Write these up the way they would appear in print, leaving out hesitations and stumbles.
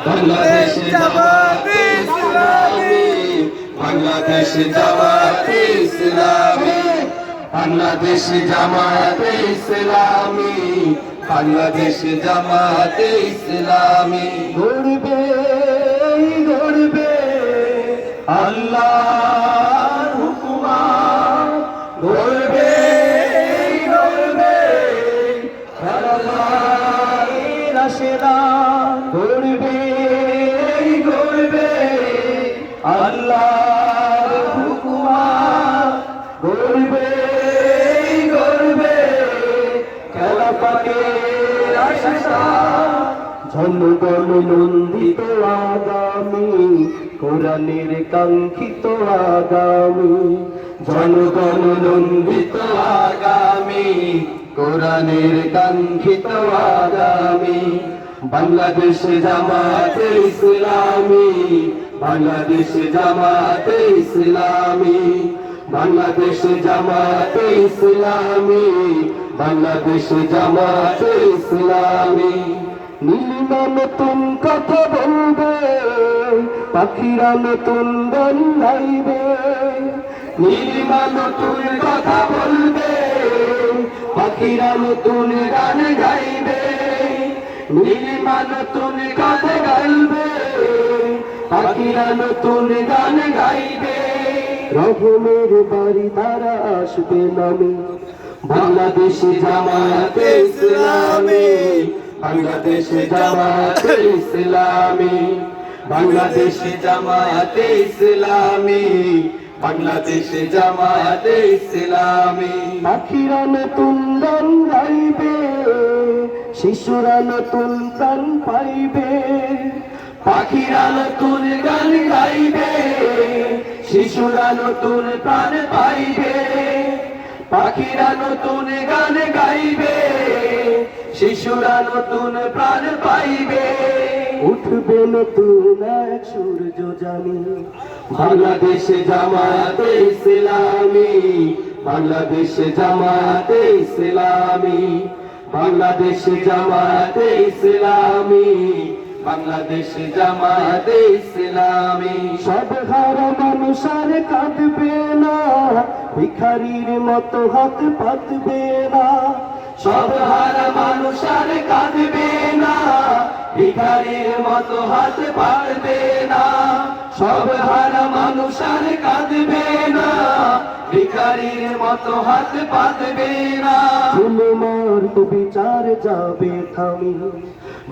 বাংলাদেশ জামাতে ইসলামী, বাংলাদেশ জামাতে ইসলামী, বাংলাদেশ জামাতে ইসলামী, বাংলাদেশ জামাতে ইসলামী। গড়বে গড়বে আল্লাহর হুকুমাত, গড়বে গড়বে খেলাফতের রাশেদান, গড়বে গড়বে আল্লাহর হুকুমাত, গড়বে গড়বে খেলাফতের রাশেদান। জনগণ নন্দিত আগামী, কোরআনের কাঙ্ক্ষিত আগামী, জনগণ নন্দিত আগামী, কোরআনের কাঙ্ক্ষিত আগামী। বাংলাদেশ জামাতে ইসলামী, বাংলাদেশ জামাতে ইসলামী, বাংলাদেশ জামাতে ইসলামী, বাংলাদেশ জামাতে ইসলামী। নীলিমা নতুন কথা বলবে, পাখিরা নতুন গান গাইবে, নীলিমা নতুন কথা বলবে, পাখিরা নতুন গান গাইবে, নীলিমা নতুন গান গাইবে, পাখিরা নতুন গান গাইবে। রহমের বাড়ি তারা আসবে নামে, বাংলাদেশ জামাতে ইসলামী, বাংলাদেশ জামাতে ইসলামী, বাংলাদেশ জামাতে ইসলামী, বাংলাদেশ জামাতে ইসলামী। পাখিরা নতুন গান গাইবে, শিশুরা নতুন প্রাণ পাইবে, পাখিরা নতুন গান গাইবে, শিশুরা নতুন প্রাণ পাইবে, পাখিরা নতুন গান গাইবে, শিশুরা নতুন প্রাণ পাইবে। উঠবে নতুন এক সূর্য জানি, বাংলাদেশ জামাতে ইসলামী, বাংলাদেশ জামাতে ইসলামী, বাংলাদেশ জামাতে ইসলামী, বাংলাদেশ জামাতে ইসলামী। সব হারা মানুষ আর কাঁদবে না, ভিখারির মতো হাত পাতবে না, সব হারা মানুষ আর কাঁদবে না, ভিখারির মতো হাত পাতবে না, সব হারা মানুষ আর কাঁদবে না, ভিখারির মতো হাত পাতবে না। জুলুমের বিচার যাবে থামি,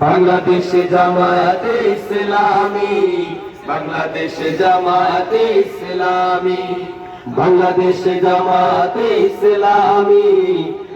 বাংলাদেশ জামাতে ইসলামী, বাংলাদেশ জামাতে ইসলামী, বাংলাদেশ জামাতে ইসলামী,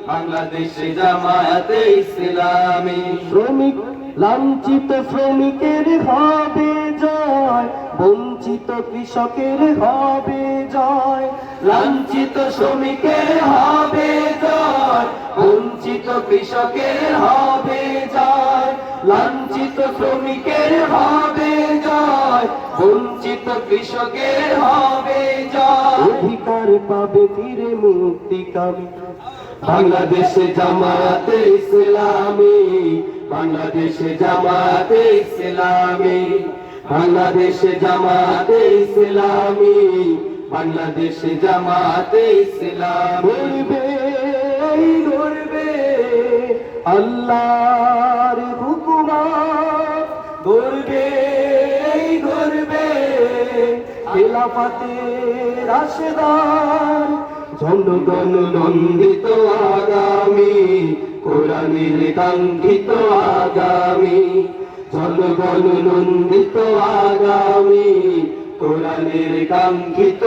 বাংলাদেশ জামাতে ইসলামী। শ্রমিক লাঞ্ছিত শ্রমিকের হবে জয়, বঞ্চিত কৃষকের হবে জয়, লাঞ্ছিত শ্রমিকের হবে জয়, বঞ্চিত কৃষকের হবে জয়, লাঞ্ছিত শ্রমিকের হবে জয়, বঞ্চিত কৃষকের হবে জয়। অধিকার পাবে ফিরে মুক্তিকামী, বাংলাদেশ জামাতে ইসলামী, বাংলাদেশ জামাতে ইসলামী, বাংলাদেশ জামাতে ইসলামী, বাংলাদেশ জামাতে ইসলামী। গড়বে গড়বে আল্লাহর হুকুমাত, গড়বে গড়বে খেলাফতের রাশেদান। জনগণ নন্দিত আগামী, কোরআনের কাঙ্ক্ষিত আগামী, জনগণ নন্দিত আগামী, কোরআনের কাঙ্ক্ষিত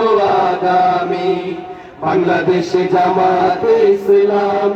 আগামী। বাংলাদেশ জামাতে ইসলামী।